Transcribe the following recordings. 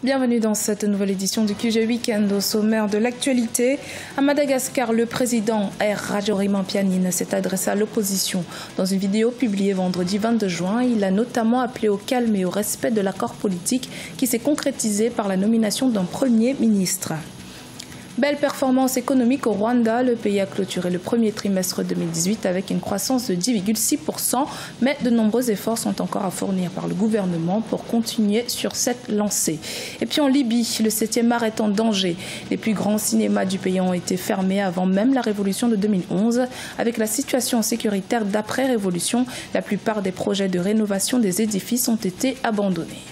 Bienvenue dans cette nouvelle édition du QG Weekend. Au sommaire de l'actualité, à Madagascar, le président R. Rajoelina s'est adressé à l'opposition. Dans une vidéo publiée vendredi 22 juin, il a notamment appelé au calme et au respect de l'accord politique qui s'est concrétisé par la nomination d'un premier ministre. Belle performance économique au Rwanda. Le pays a clôturé le premier trimestre 2018 avec une croissance de 10,6%, mais de nombreux efforts sont encore à fournir par le gouvernement pour continuer sur cette lancée. Et puis en Libye, le 7e art est en danger. Les plus grands cinémas du pays ont été fermés avant même la révolution de 2011. Avec la situation sécuritaire d'après-révolution, la plupart des projets de rénovation des édifices ont été abandonnés.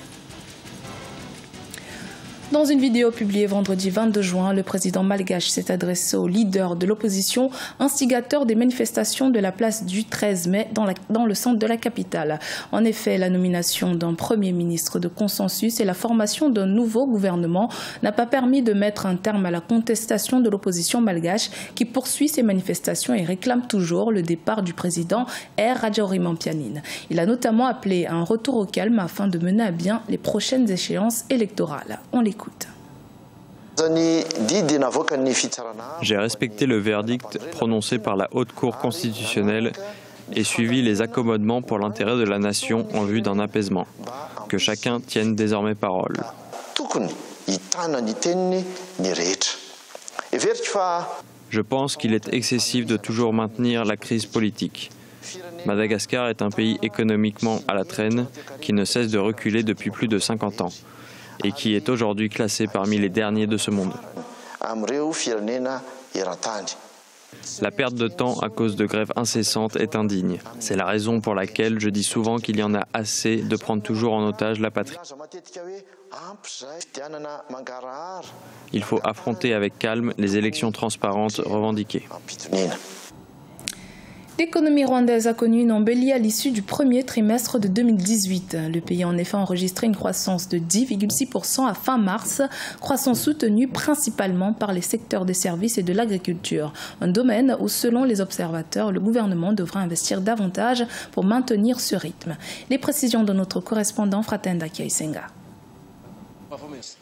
Dans une vidéo publiée vendredi 22 juin, le président malgache s'est adressé aux leaders de l'opposition, instigateurs des manifestations de la place du 13 mai dans le centre de la capitale. En effet, la nomination d'un premier ministre de consensus et la formation d'un nouveau gouvernement n'a pas permis de mettre un terme à la contestation de l'opposition malgache qui poursuit ses manifestations et réclame toujours le départ du président R. Rajoelina. Il a notamment appelé à un retour au calme afin de mener à bien les prochaines échéances électorales. On l'écoute. J'ai respecté le verdict prononcé par la Haute Cour constitutionnelle et suivi les accommodements pour l'intérêt de la nation en vue d'un apaisement. Que chacun tienne désormais parole. Je pense qu'il est excessif de toujours maintenir la crise politique. Madagascar est un pays économiquement à la traîne qui ne cesse de reculer depuis plus de 50 ans. Et qui est aujourd'hui classé parmi les derniers de ce monde. La perte de temps à cause de grèves incessantes est indigne. C'est la raison pour laquelle je dis souvent qu'il y en a assez de prendre toujours en otage la patrie. Il faut affronter avec calme les élections transparentes revendiquées. L'économie rwandaise a connu une embellie à l'issue du premier trimestre de 2018. Le pays a en effet enregistré une croissance de 10,6% à fin mars, croissance soutenue principalement par les secteurs des services et de l'agriculture. Un domaine où, selon les observateurs, le gouvernement devra investir davantage pour maintenir ce rythme. Les précisions de notre correspondant Fratenda Kiaisenga.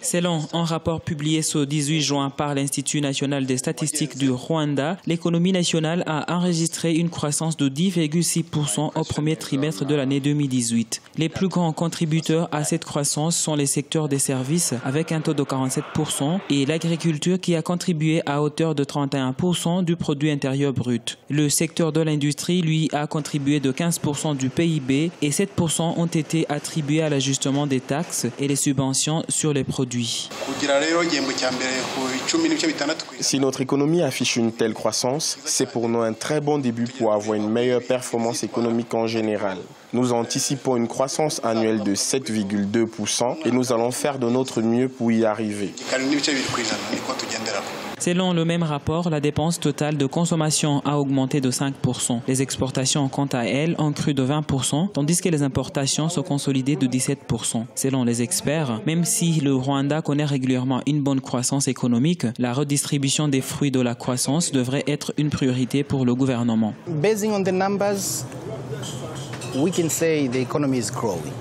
Selon un rapport publié ce 18 juin par l'Institut national des statistiques du Rwanda, l'économie nationale a enregistré une croissance de 10,6% au premier trimestre de l'année 2018. Les plus grands contributeurs à cette croissance sont les secteurs des services avec un taux de 47% et l'agriculture qui a contribué à hauteur de 31% du produit intérieur brut. Le secteur de l'industrie, lui, a contribué de 15% du PIB et 7% ont été attribués à l'ajustement des taxes et les subventions sur les produits. Si notre économie affiche une telle croissance, c'est pour nous un très bon début pour avoir une meilleure performance économique en général. Nous anticipons une croissance annuelle de 7,2% et nous allons faire de notre mieux pour y arriver. Selon le même rapport, la dépense totale de consommation a augmenté de 5%. Les exportations, quant à elles, ont cru de 20%, tandis que les importations sont consolidées de 17%. Selon les experts, même si le Rwanda connaît régulièrement une bonne croissance économique, la redistribution des fruits de la croissance devrait être une priorité pour le gouvernement. Basing on the numbers, we can say the economy is growing.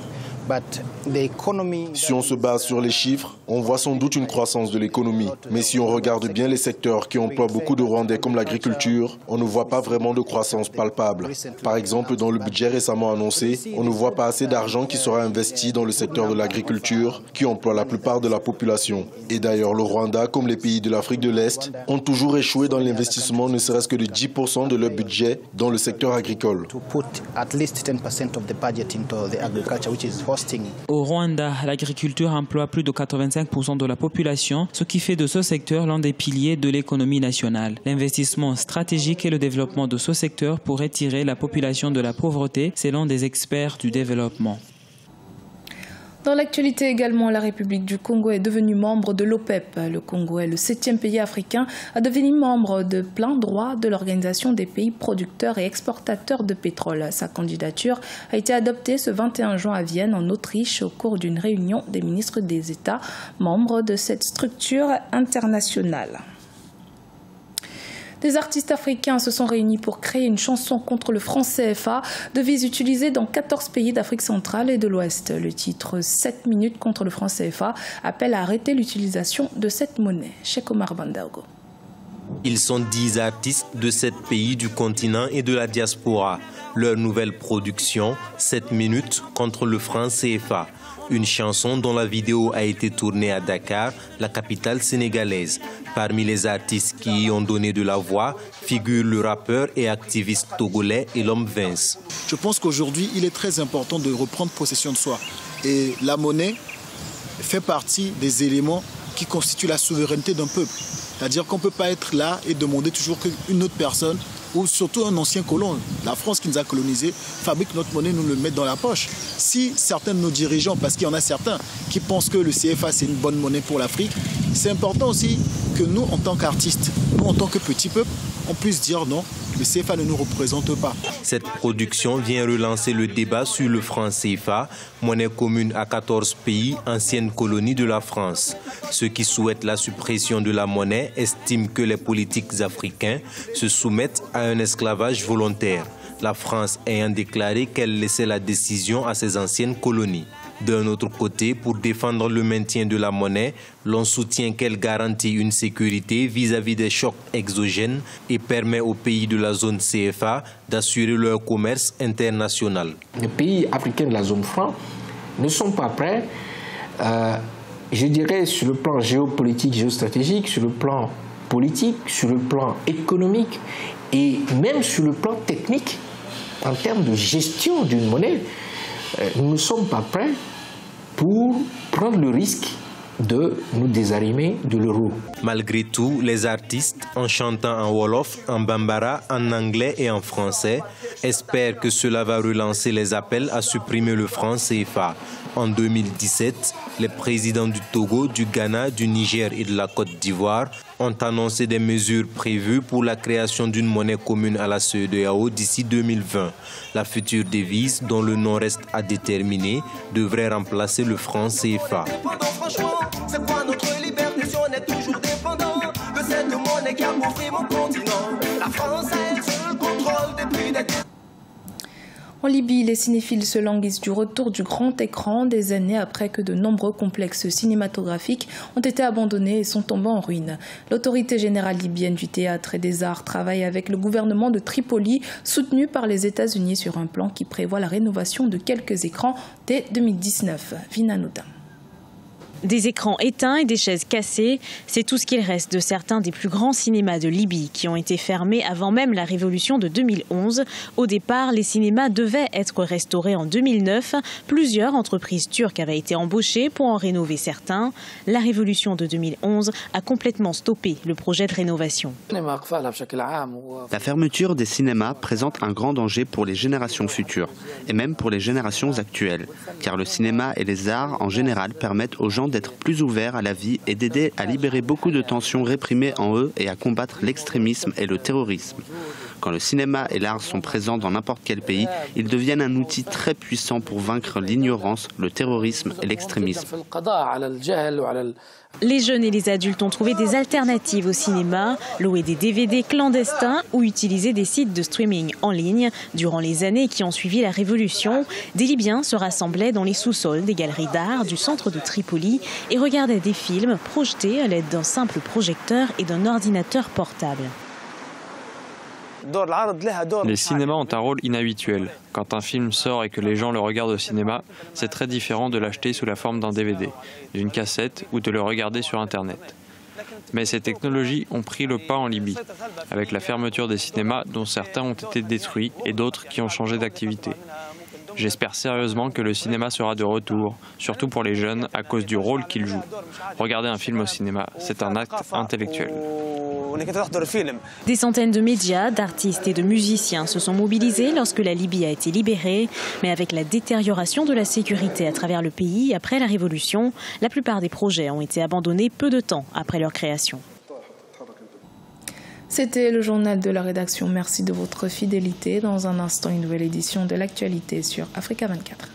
Si on se base sur les chiffres, on voit sans doute une croissance de l'économie. Mais si on regarde bien les secteurs qui emploient beaucoup de Rwandais comme l'agriculture, on ne voit pas vraiment de croissance palpable. Par exemple, dans le budget récemment annoncé, on ne voit pas assez d'argent qui sera investi dans le secteur de l'agriculture, qui emploie la plupart de la population. Et d'ailleurs, le Rwanda, comme les pays de l'Afrique de l'Est, ont toujours échoué dans l'investissement ne serait-ce que de 10% de leur budget dans le secteur agricole. Au Rwanda, l'agriculture emploie plus de 85% de la population, ce qui fait de ce secteur l'un des piliers de l'économie nationale. L'investissement stratégique et le développement de ce secteur pourrait tirer la population de la pauvreté, selon des experts du développement. Dans l'actualité également, la République du Congo est devenue membre de l'OPEP. Le Congo est le 7e pays africain à devenir membre de plein droit de l'Organisation des pays producteurs et exportateurs de pétrole. Sa candidature a été adoptée ce 21 juin à Vienne, en Autriche, au cours d'une réunion des ministres des États membres de cette structure internationale. Des artistes africains se sont réunis pour créer une chanson contre le franc CFA, devise utilisée dans 14 pays d'Afrique centrale et de l'Ouest. Le titre 7 minutes contre le franc CFA appelle à arrêter l'utilisation de cette monnaie. Cheikh Omar Bandaogo. Ils sont 10 artistes de 7 pays du continent et de la diaspora. Leur nouvelle production, 7 minutes contre le franc CFA. Une chanson dont la vidéo a été tournée à Dakar, la capitale sénégalaise. Parmi les artistes qui y ont donné de la voix figure le rappeur et activiste togolais Elom Vince. Je pense qu'aujourd'hui, il est très important de reprendre possession de soi. Et la monnaie fait partie des éléments qui constituent la souveraineté d'un peuple. C'est-à-dire qu'on ne peut pas être là et demander toujours qu'une autre personne, ou surtout un ancien colon, la France qui nous a colonisés, fabrique notre monnaie, nous le met dans la poche. Si certains de nos dirigeants, parce qu'il y en a certains qui pensent que le CFA c'est une bonne monnaie pour l'Afrique, c'est important aussi que nous, en tant qu'artistes, nous, en tant que petit peuple, on puisse dire non, le CFA ne nous représente pas. Cette production vient relancer le débat sur le franc CFA, monnaie commune à 14 pays, ancienne colonie de la France. Ceux qui souhaitent la suppression de la monnaie estiment que les politiques africains se soumettent à un esclavage volontaire, la France ayant déclaré qu'elle laissait la décision à ses anciennes colonies. D'un autre côté, pour défendre le maintien de la monnaie, l'on soutient qu'elle garantit une sécurité vis-à-vis des chocs exogènes et permet aux pays de la zone CFA d'assurer leur commerce international. Les pays africains de la zone franc ne sont pas prêts, je dirais, sur le plan géopolitique, géostratégique, sur le plan politique, sur le plan économique et même sur le plan technique, en termes de gestion d'une monnaie. Nous ne sommes pas prêts pour prendre le risque de nous désarrimer de l'euro. Malgré tout, les artistes, en chantant en wolof, en bambara, en anglais et en français, espèrent que cela va relancer les appels à supprimer le franc CFA. En 2017, les présidents du Togo, du Ghana, du Niger et de la Côte d'Ivoire ont annoncé des mesures prévues pour la création d'une monnaie commune à la CEDEAO d'ici 2020. La future devise, dont le nom reste à déterminer, devrait remplacer le franc CFA. C'est quoi notre liberté si on est toujours dépendant de cette monnaie qui a appauvri mon continent? La France a un seul contrôle depuis des... En Libye, les cinéphiles se languissent du retour du grand écran des années après que de nombreux complexes cinématographiques ont été abandonnés et sont tombés en ruine. L'autorité générale libyenne du théâtre et des arts travaille avec le gouvernement de Tripoli, soutenu par les États-Unis sur un plan qui prévoit la rénovation de quelques écrans dès 2019. Vina Nouda. Des écrans éteints et des chaises cassées, c'est tout ce qu'il reste de certains des plus grands cinémas de Libye qui ont été fermés avant même la révolution de 2011. Au départ, les cinémas devaient être restaurés en 2009. Plusieurs entreprises turques avaient été embauchées pour en rénover certains. La révolution de 2011 a complètement stoppé le projet de rénovation. La fermeture des cinémas présente un grand danger pour les générations futures et même pour les générations actuelles, car le cinéma et les arts en général permettent aux gens d'être plus ouverts à la vie et d'aider à libérer beaucoup de tensions réprimées en eux et à combattre l'extrémisme et le terrorisme. Quand le cinéma et l'art sont présents dans n'importe quel pays, ils deviennent un outil très puissant pour vaincre l'ignorance, le terrorisme et l'extrémisme. Les jeunes et les adultes ont trouvé des alternatives au cinéma, loué des DVD clandestins ou utilisé des sites de streaming en ligne. Durant les années qui ont suivi la révolution, des Libyens se rassemblaient dans les sous-sols des galeries d'art du centre de Tripoli et regardaient des films projetés à l'aide d'un simple projecteur et d'un ordinateur portable. Les cinémas ont un rôle inhabituel. Quand un film sort et que les gens le regardent au cinéma, c'est très différent de l'acheter sous la forme d'un DVD, d'une cassette ou de le regarder sur Internet. Mais ces technologies ont pris le pas en Libye, avec la fermeture des cinémas dont certains ont été détruits et d'autres qui ont changé d'activité. J'espère sérieusement que le cinéma sera de retour, surtout pour les jeunes, à cause du rôle qu'il joue. Regarder un film au cinéma, c'est un acte intellectuel. Des centaines de médias, d'artistes et de musiciens se sont mobilisés lorsque la Libye a été libérée. Mais avec la détérioration de la sécurité à travers le pays après la révolution, la plupart des projets ont été abandonnés peu de temps après leur création. C'était le journal de la rédaction. Merci de votre fidélité. Dans un instant, une nouvelle édition de l'actualité sur Africa 24.